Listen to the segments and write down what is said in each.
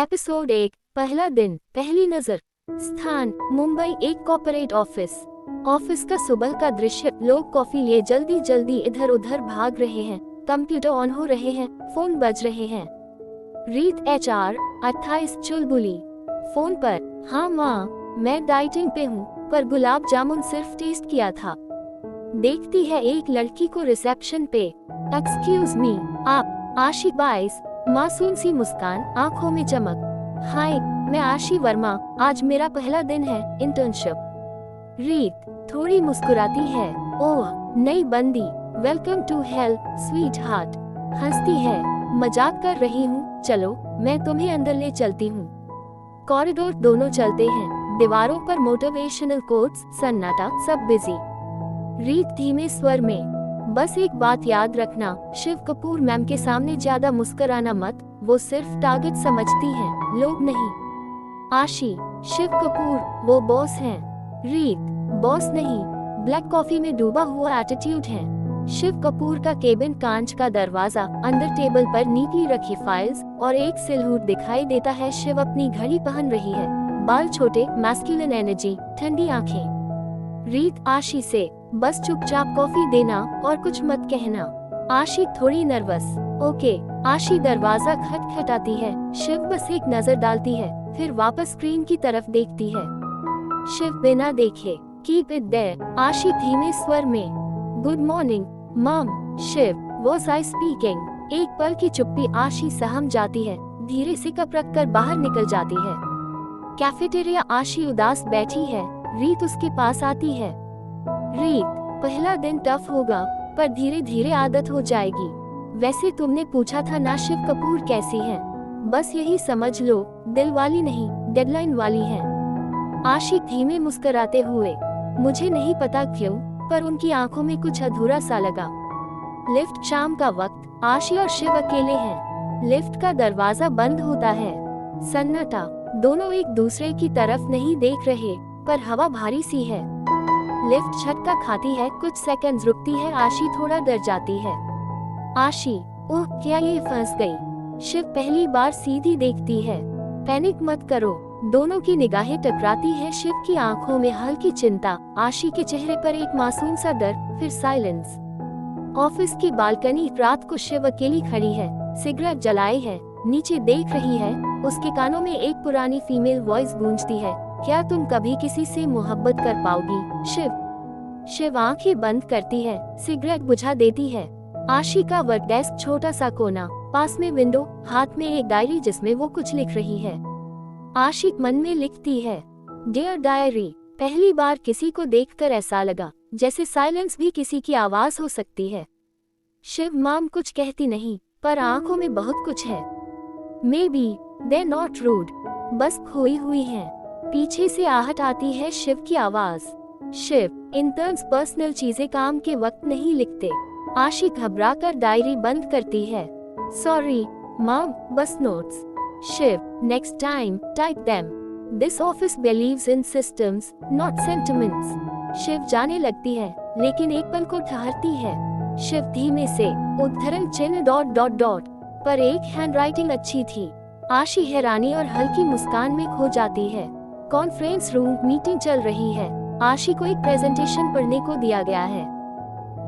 Episode 1, पहला दिन, पहली नजर। स्थान मुंबई, एक कॉर्पोरेट ऑफिस। ऑफिस का सुबह का दृश्य। लोग कॉफी लिए जल्दी जल्दी इधर उधर भाग रहे हैं। कंप्यूटर ऑन हो रहे हैं, फोन बज रहे हैं। रीत HR 28 चुलबुली फोन पर। हाँ माँ, मैं डाइटिंग पे हूँ, पर गुलाब जामुन सिर्फ टेस्ट किया था। देखती है एक लड़की को रिसेप्शन पे। एक्सक्यूज मी, आप आशी 22, मासूम सी मुस्कान, आंखों में चमक। हाय, मैं आशी वर्मा, आज मेरा पहला दिन है इंटर्नशिप। रीत थोड़ी मुस्कुराती है। ओह नई बंदी, welcome to hell sweetheart. हंसती है, मजाक कर रही हूँ, चलो मैं तुम्हें अंदर ले चलती हूँ। कॉरिडोर दोनों चलते हैं, दीवारों पर मोटिवेशनल कोट्स, सन्नाटा, सब बिजी। रीत धीमे स्वर में, बस एक बात याद रखना, शिव कपूर मैम के सामने ज्यादा मुस्कुराना मत, वो सिर्फ टारगेट समझती हैं, लोग नहीं। आशी शिव कपूर, वो बॉस हैं। रीत बॉस नहीं, ब्लैक कॉफी में डूबा हुआ एटीट्यूड है। शिव कपूर का केबिन, कांच का दरवाजा, अंदर टेबल पर नीटली रखी फाइल्स और एक सिलहूट दिखाई देता है। शिव अपनी घड़ी पहन रही है, बाल छोटे, मैस्कुलिन एनर्जी, ठंडी आंखें। रीत आशी से, बस चुपचाप कॉफी देना और कुछ मत कहना। आशी थोड़ी नर्वस। ओके। आशी दरवाजा खटखटाती है। शिव बस एक नजर डालती है, फिर वापस स्क्रीन की तरफ देखती है। शिव बिना देखे, कीप इट देयर। आशी धीमे स्वर में, good morning mom. Shiv, was I speaking. एक पल की चुप्पी। आशी सहम जाती है, धीरे से कप रख कर बाहर निकल जाती है। कैफेटेरिया। आशी उदास बैठी है, रीत उसके पास आती है। रीत, पहला दिन टफ होगा, पर धीरे धीरे आदत हो जाएगी। वैसे तुमने पूछा था ना शिव कपूर कैसी है? बस यही समझ लो, दिल वाली नहीं, डेडलाइन वाली है। आशी धीमे मुस्कुराते हुए, मुझे नहीं पता क्यों, पर उनकी आंखों में कुछ अधूरा सा लगा। लिफ्ट। शाम का वक्त, आशी और शिव अकेले हैं। लिफ्ट का दरवाजा बंद होता है। सन्नाटा। दोनों एक दूसरे की तरफ नहीं देख रहे, पर हवा भारी सी है। लिफ्ट झटका खाती है, कुछ सेकंड्स रुकती है। आशी थोड़ा डर जाती है। आशी, ओह क्या ये फंस गई। शिव पहली बार सीधी देखती है। पैनिक मत करो। दोनों की निगाहें टकराती हैं। शिव की आंखों में हल्की चिंता, आशी के चेहरे पर एक मासूम सा डर, फिर साइलेंस। ऑफिस की बालकनी। रात को शिव अकेली खड़ी है, सिगरेट जलाए है, नीचे देख रही है। उसके कानों में एक पुरानी फीमेल वॉइस गूंजती है, क्या तुम कभी किसी से मोहब्बत कर पाओगी? शिव आंखें बंद करती है, सिगरेट बुझा देती है। आशी का वर्क डेस्क, छोटा सा कोना, पास में विंडो, हाथ में एक डायरी जिसमें वो कुछ लिख रही है। आशी मन में लिखती है, डियर डायरी। पहली बार किसी को देखकर ऐसा लगा जैसे साइलेंस भी किसी की आवाज हो सकती है। शिव माम कुछ कहती नहीं, पर आंखों में बहुत कुछ है। Maybe they not rude, बस खोई हुई है। पीछे से आहट आती है शिव की आवाज। शिव, इंटर्न्स पर्सनल चीजें काम के वक्त नहीं लिखते। आशी घबराकर डायरी बंद करती है। सॉरी मॉम, बस notes. Shiv, next time type them. This office believes in systems, not sentiments. Shiv जाने लगती है, लेकिन एक पल को ठहरती है। शिव धीमे से, उद्धरण चिन्ह ... पर एक हैंडराइटिंग अच्छी थी। आशी हैरानी और हल्की मुस्कान में खो जाती है। कॉन्फ्रेंस रूम, मीटिंग चल रही है। आशी को एक प्रेजेंटेशन पढ़ने को दिया गया है।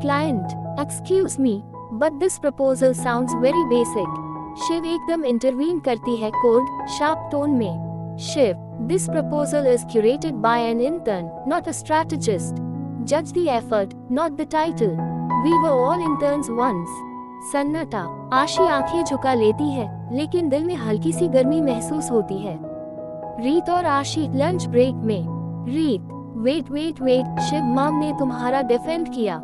Client, excuse me, but this proposal sounds very basic. Shiv एकदम इंटरवीन करती है, कोल्ड, शार्प टोन में। Shiv, this proposal is curated by an intern, not a strategist. जज the effort, not the title. We were all interns once. सन्नाटा। आशी आंखें झुका लेती है, लेकिन दिल में हल्की सी गर्मी महसूस होती है। रीत और आशी लंच ब्रेक में। रीत, वेट, शिव माम ने तुम्हारा डिफेंड किया।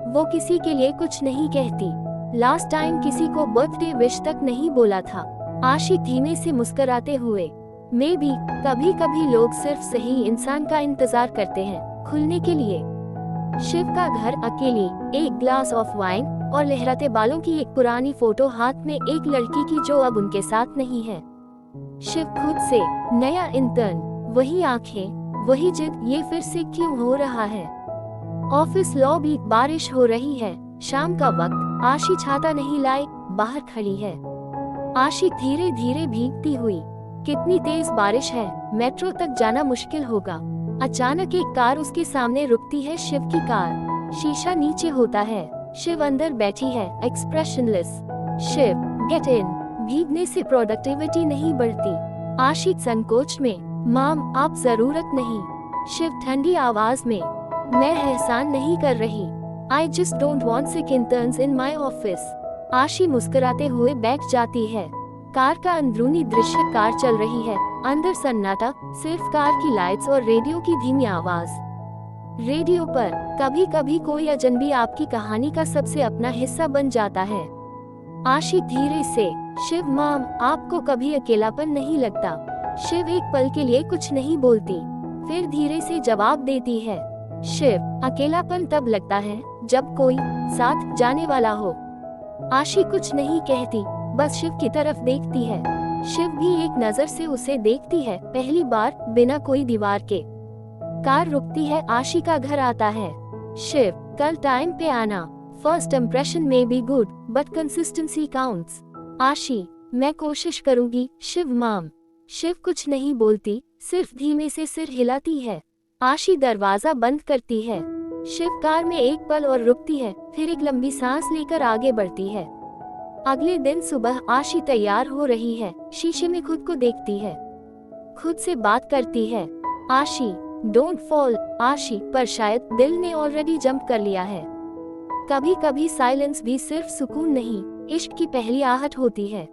वो किसी के लिए कुछ नहीं कहती। लास्ट टाइम किसी को बर्थडे विश तक नहीं बोला था। आशी धीमे से मुस्कुराते हुए, मे बी कभी कभी लोग सिर्फ सही इंसान का इंतजार करते हैं, खुलने के लिए। शिव का घर, अकेली, एक ग्लास ऑफ वाइन और लहराते बालों की एक पुरानी फोटो हाथ में, एक लड़की की जो अब उनके साथ नहीं है। शिव खुद से, नया इंटर्न, वही आंखें, वही जिद, ये फिर से क्यों हो रहा है? Office lobby. बारिश हो रही है, शाम का वक्त। आशी छाता नहीं लाए, बाहर खड़ी है। आशी धीरे धीरे भीगती हुई। कितनी तेज बारिश है, मेट्रो तक जाना मुश्किल होगा। अचानक एक कार उसके सामने रुकती है। शिव की कार। शीशा नीचे होता है। शिव अंदर बैठी है, एक्सप्रेशनलेस। Shiv, get in. भीगने से प्रोडक्टिविटी नहीं बढ़ती। आशी संकोच में, माम आप जरूरत नहीं। शिव ठंडी आवाज में, मैं एहसान नहीं कर रही। I just don't want sick interns in my office. आशी मुस्कुराते हुए बैठ जाती है। कार का अंदरूनी दृश्य। कार चल रही है, अंदर सन्नाटा, सिर्फ कार की लाइट्स और रेडियो की धीमी आवाज। रेडियो पर कभी कभी कोई अजनबी आपकी कहानी का सबसे अपना हिस्सा बन जाता है। आशी धीरे से, शिव माम आपको कभी अकेलापन नहीं लगता? शिव एक पल के लिए कुछ नहीं बोलती, फिर धीरे से जवाब देती है, शिव अकेलापन तब लगता है जब कोई साथ जाने वाला हो। आशी कुछ नहीं कहती, बस शिव की तरफ देखती है। शिव भी एक नजर से उसे देखती है, पहली बार बिना कोई दीवार के। कार रुकती है, आशी का घर आता है। शिव, कल टाइम पे आना। फर्स्ट इम्प्रेशन में be good but consistency counts. आशी, मैं कोशिश करूंगी शिव माम। शिव कुछ नहीं बोलती, सिर्फ धीमे से सिर हिलाती है। आशी दरवाजा बंद करती है। शिव कार में एक पल और रुकती है, फिर एक लंबी सांस लेकर आगे बढ़ती है। अगले दिन सुबह आशी तैयार हो रही है, शीशे में खुद को देखती है, खुद से बात करती है। आशी, डोंट फॉल। आशी, पर शायद दिल ने ऑलरेडी जंप कर लिया है। कभी कभी साइलेंस भी सिर्फ सुकून नहीं, इश्क की पहली आहट होती है।